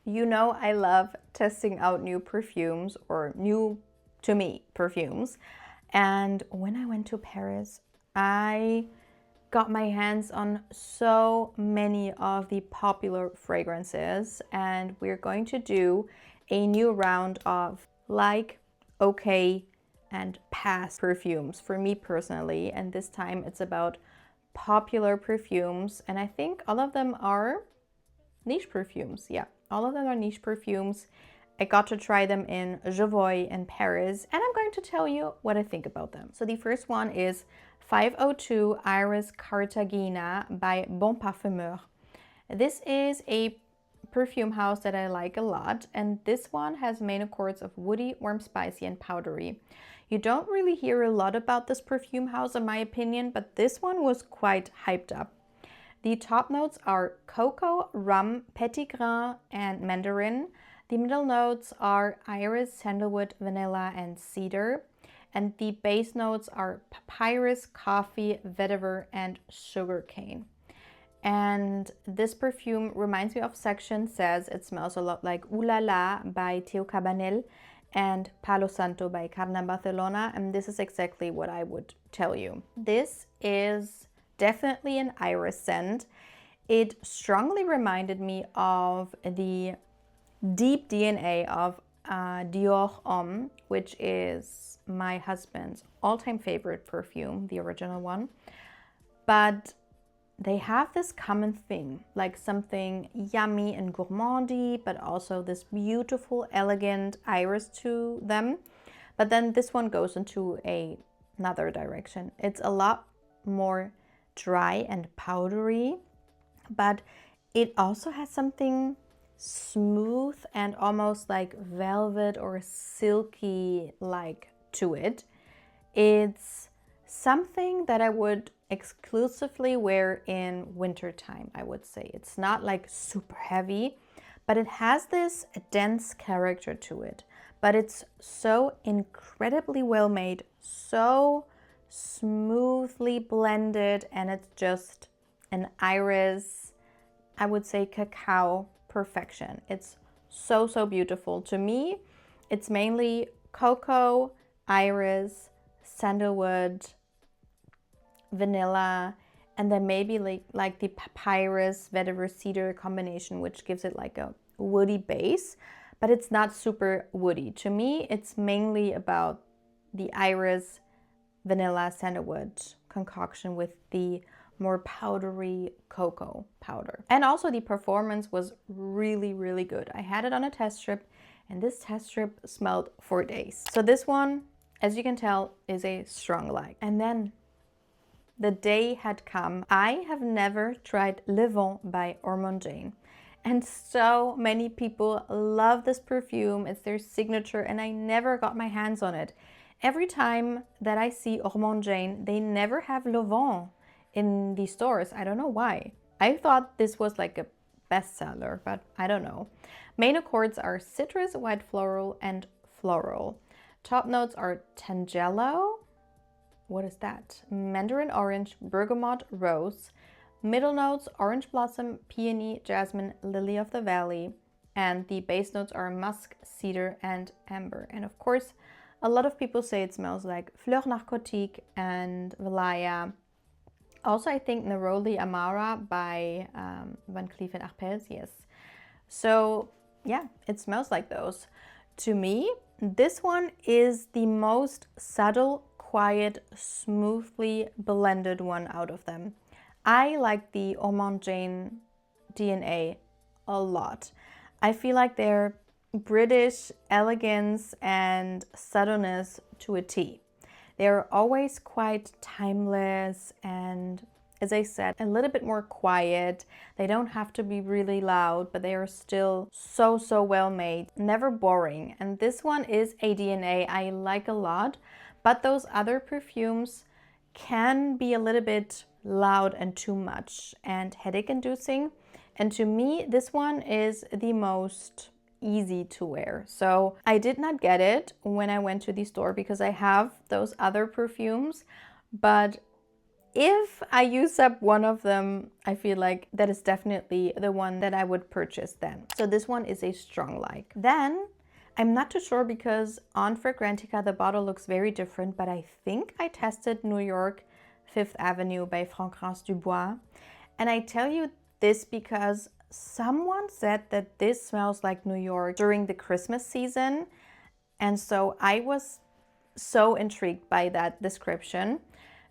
You know, I love testing out new perfumes, or new to me perfumes. And when I went to Paris, I got my hands on so many of the popular fragrances, and we're going to do a new round of like, okay, and pass perfumes for me personally. And this time it's about popular perfumes, and I think all of them are niche perfumes. Yeah, all of them are niche perfumes. I got to try them in Jovoy in Paris, and I'm going to tell you what I think about them. So the first one is 502 Iris Cartagena by Bon Parfumeur. This is a perfume house that I like a lot, and this one has main accords of woody, warm, spicy, and powdery. You don't really hear a lot about this perfume house in my opinion, but this one was quite hyped up. The top notes are cocoa, rum, petit grain, and mandarin. The middle notes are iris, sandalwood, vanilla, and cedar. And the base notes are papyrus, coffee, vetiver, and sugarcane. And this perfume reminds me of Section Says. It smells a lot like Ooh La La by Theo Cabanel and Palo Santo by Carna Barcelona. And this is exactly what I would tell you. This is definitely an iris scent. It strongly reminded me of the deep DNA of Dior Homme, which is my husband's all-time favorite perfume, the original one. But they have this common thing, like something yummy and gourmandy, but also this beautiful, elegant iris to them. But then this one goes into another direction. It's a lot more dry and powdery, but it also has something smooth and almost like velvet or silky like to it. It's something that I would exclusively wear in wintertime, I would say. It's not like super heavy, but it has this dense character to it. But it's so incredibly well made, so smoothly blended, and it's just an iris, I would say cacao perfection. It's so, so beautiful. To me, it's mainly cocoa, iris, sandalwood, vanilla, and then maybe like the papyrus, vetiver, cedar combination, which gives it like a woody base, but it's not super woody. To me, it's mainly about the iris, vanilla, sandalwood concoction with the more powdery cocoa powder. And also the performance was really, really good. I had it on a test strip, and this test strip smelled for days. So this one, as you can tell, is a strong like. And then the day had come. I have never tried Levant by Ormonde, and so many people love this perfume. It's their signature, and I never got my hands on it. Every time that I see Ormonde, they never have Levant in the stores. I don't know why. I thought this was like a bestseller, but I don't know. Main accords are citrus, white floral, and floral. Top notes are tangelo. What is that? Mandarin orange, bergamot, rose. Middle notes, orange blossom, peony, jasmine, lily of the valley. And the base notes are musk, cedar, and amber. And of course, a lot of people say it smells like fleur narcotique and valaya. Also, I think Neroli Amara by Van Cleef & Arpels, yes. So yeah, it smells like those. To me, this one is the most subtle, quiet, smoothly blended one out of them. I like the Ormonde DNA a lot. I feel like they're British elegance and subtleness to a T. They're always quite timeless and, as I said, a little bit more quiet. They don't have to be really loud, but they are still so, so well made. Never boring. And this one is a DNA I like a lot, but those other perfumes can be a little bit loud and too much and headache inducing. And to me, this one is the most easy to wear. So I did not get it when I went to the store because I have those other perfumes, but if I use up one of them, I feel like that is definitely the one that I would purchase then. So this one is a strong like. Then I'm not too sure because on Fragrantica the bottle looks very different, but I think I tested New York Fifth Avenue by Fragrance du Bois. And I tell you this because someone said that this smells like New York during the Christmas season. And so I was so intrigued by that description.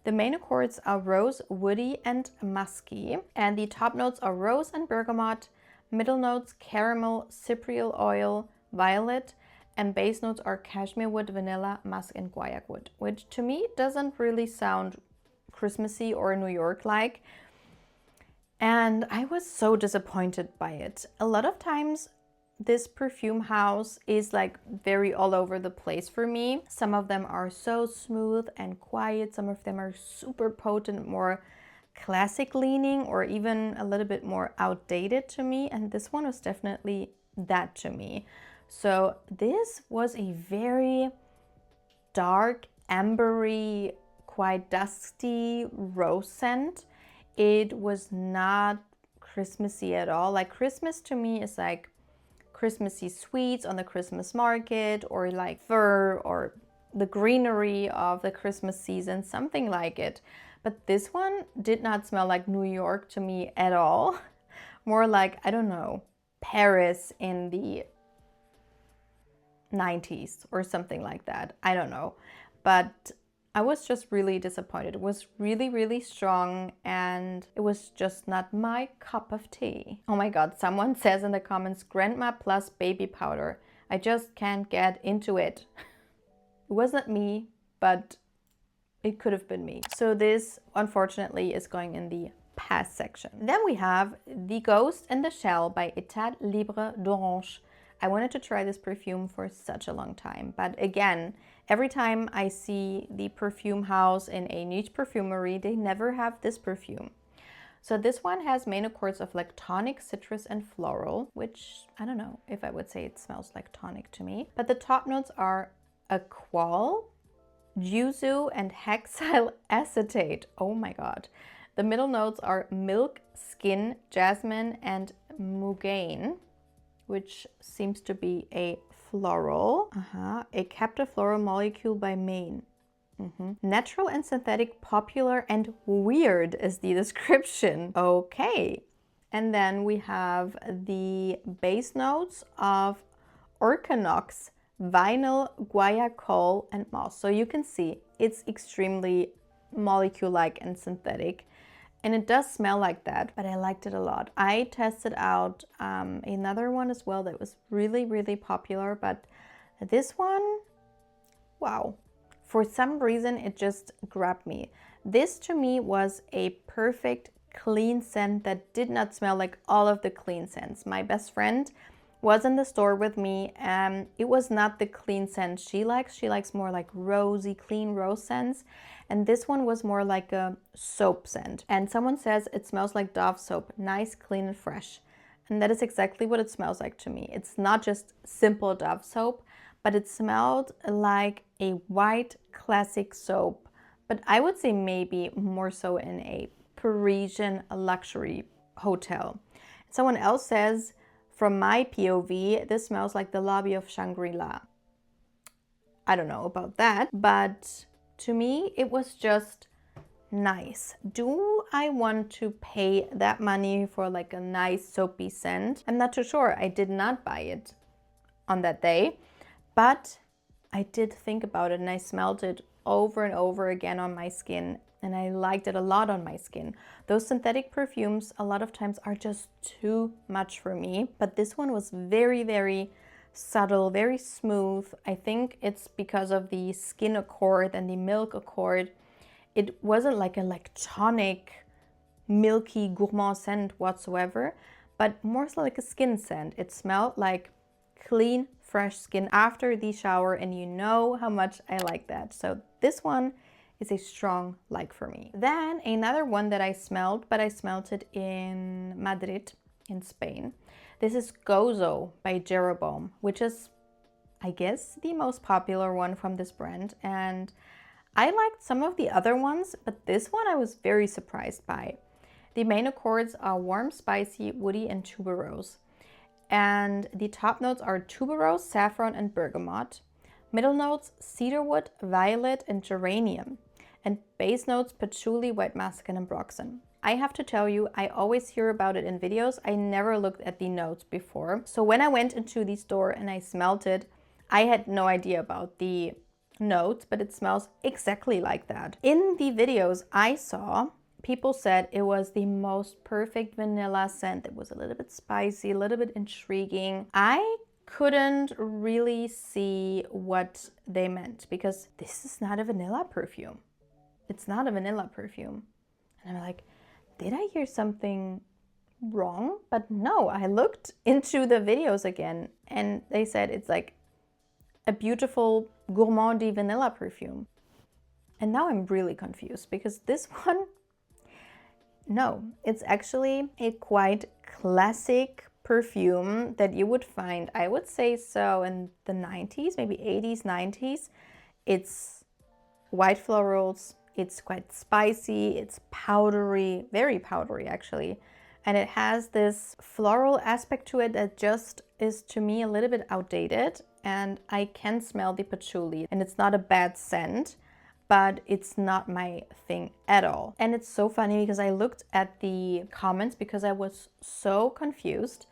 The main accords are rose, woody, and musky. And the top notes are rose and bergamot, middle notes caramel, cypriol oil, violet, and base notes are cashmere wood, vanilla, musk, and guaiac wood, which to me doesn't really sound Christmassy or New York-like. And I was so disappointed by it. A lot of times this perfume house is like very all over the place for me. Some of them are so smooth and quiet. Some of them are super potent, more classic leaning, or even a little bit more outdated to me. And this one was definitely that to me. So this was a very dark, ambery, quite dusty rose scent. It was not Christmassy at all. Like Christmas to me is like Christmassy sweets on the Christmas market, or like fur or the greenery of the Christmas season, something like it. But this one did not smell like New York to me at all. More like, I don't know, Paris in the 90s or something like that. I don't know. But I was just really disappointed. It was really, really strong and it was just not my cup of tea. Oh my God, someone says in the comments, Grandma plus baby powder. I just can't get into it. It wasn't me, but it could have been me. So this, unfortunately, is going in the pass section. Then we have The Ghost in the Shell by Etat Libre d'Orange. I wanted to try this perfume for such a long time, but again, every time I see the perfume house in a niche perfumery, they never have this perfume. So this one has main accords of like tonic, citrus, and floral, which I don't know if I would say it smells like tonic to me. But the top notes are aqual, yuzu, and hexyl acetate. Oh my God. The middle notes are milk, skin, jasmine, and mugain, which seems to be a floral. A captive floral molecule by Maine. Natural and synthetic, popular, and weird is the description. Okay. And then we have the base notes of organox, vinyl, guaiacol, and moss. So you can see it's extremely molecule-like and synthetic. And it does smell like that, but I liked it a lot. I tested out another one as well that was really, really popular, but this one, wow. For some reason, it just grabbed me. This to me was a perfect clean scent that did not smell like all of the clean scents. My best friend was in the store with me and it was not the clean scent she likes. She likes more like rosy, clean rose scents. And this one was more like a soap scent. And someone says it smells like Dove soap, nice, clean, and fresh. And that is exactly what it smells like to me. It's not just simple Dove soap, but it smelled like a white classic soap. But I would say maybe more so in a Parisian luxury hotel. Someone else says, from my POV, this smells like the lobby of Shangri-La. I don't know about that, but to me, it was just nice. Do I want to pay that money for like a nice soapy scent? I'm not too sure. I did not buy it on that day, but I did think about it and I smelled it over and over again on my skin and I liked it a lot on my skin. Those synthetic perfumes a lot of times are just too much for me, but this one was very, very subtle, very smooth. I think it's because of the skin accord and the milk accord. It wasn't like a tonic, milky gourmand scent whatsoever, but more so like a skin scent. It smelled like clean, fresh skin after the shower, and you know how much I like that. So this one is a strong like for me. Then another one that I smelled, but I smelled it in Madrid in Spain. This is Gozo by Jeroboam, which is, I guess, the most popular one from this brand. And I liked some of the other ones, but this one I was very surprised by. The main accords are warm, spicy, woody, and tuberose. And the top notes are tuberose, saffron, and bergamot. Middle notes, cedarwood, violet, and geranium. And base notes, patchouli, white muscat, and broxen. I have to tell you, I always hear about it in videos. I never looked at the notes before. So when I went into the store and I smelled it, I had no idea about the notes, but it smells exactly like that. In the videos I saw, people said it was the most perfect vanilla scent. It was a little bit spicy, a little bit intriguing. I couldn't really see what they meant because this is not a vanilla perfume. It's not a vanilla perfume. And I'm like, did I hear something wrong? But no, I looked into the videos again and they said it's like a beautiful gourmand vanilla perfume. And now I'm really confused because this one, no, it's actually a quite classic perfume that you would find, I would say so, in the 90s, maybe 80s, 90s. It's white florals, it's quite spicy, it's powdery, very powdery actually. And it has this floral aspect to it that just is to me a little bit outdated. And I can smell the patchouli and it's not a bad scent, but it's not my thing at all. And it's so funny because I looked at the comments because I was so confused.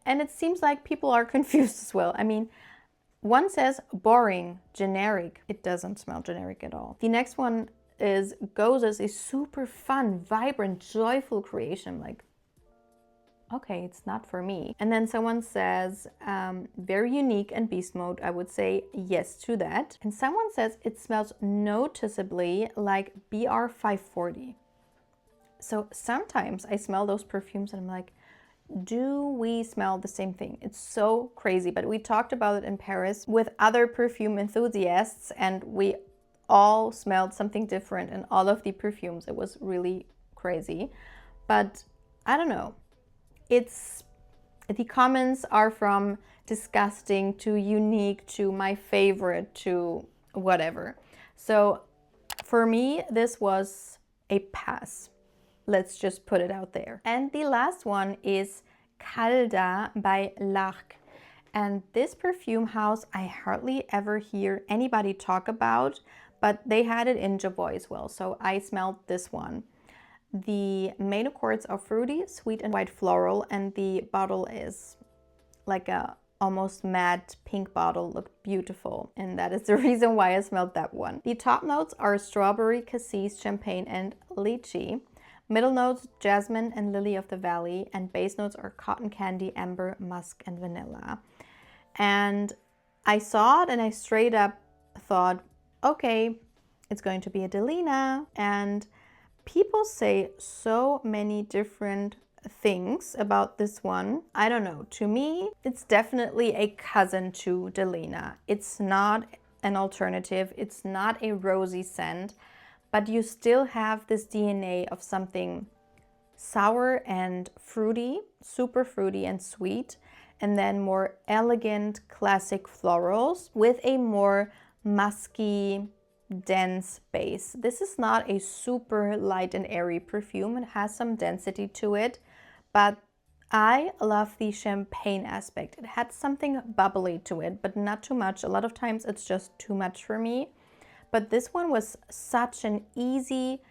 And it seems like people are confused as well. I mean, one says boring, generic. It doesn't smell generic at all. The next one is Gozo's a super fun, vibrant, joyful creation. I'm like, okay, it's not for me. And then someone says, very unique and beast mode. I would say yes to that. And someone says it smells noticeably like BR 540. So sometimes I smell those perfumes and I'm like, do we smell the same thing? It's so crazy. But we talked about it in Paris with other perfume enthusiasts and we all smelled something different in all of the perfumes. It was really crazy. But I don't know. The comments are from disgusting to unique to my favorite to whatever. So for me, this was a pass. Let's just put it out there. And the last one is Calda by Libre. And this perfume house, I hardly ever hear anybody talk about, but they had it in Bois as well. So I smelled this one. The main accords are fruity, sweet, and white floral, and the bottle is like a almost matte pink bottle. Looked beautiful, and that is the reason why I smelled that one. The top notes are strawberry, cassis, champagne, and lychee. Middle notes, jasmine and lily of the valley, and base notes are cotton candy, amber, musk, and vanilla. And I saw it and I straight up thought, okay, it's going to be a Delina. And people say so many different things about this one. I don't know. To me, it's definitely a cousin to Delina. It's not an alternative. It's not a rosy scent, but you still have this DNA of something sour and fruity, super fruity and sweet, and then more elegant classic florals with a more musky, dense base. This is not a super light and airy perfume. It has some density to it, but I love the champagne aspect. It had something bubbly to it, but not too much. A lot of times it's just too much for me. But this one was such an easy,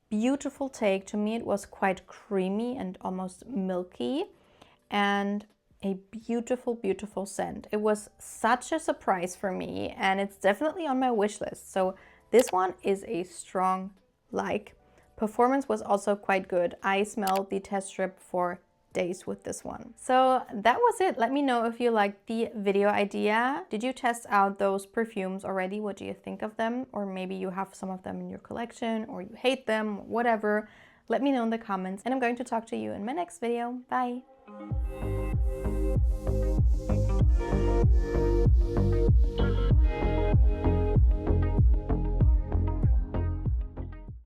beautiful take. To me, it was quite creamy and almost milky, and a beautiful, beautiful scent. It was such a surprise for me, and it's definitely on my wish list. So this one is a strong like. Performance was also quite good. I smelled the test strip for days with this one. So that was it. Let me know if you liked the video idea. Did you test out those perfumes already? What do you think of them? Or maybe you have some of them in your collection, or you hate them, whatever. Let me know in the comments, and I'm going to talk to you in my next video. Bye.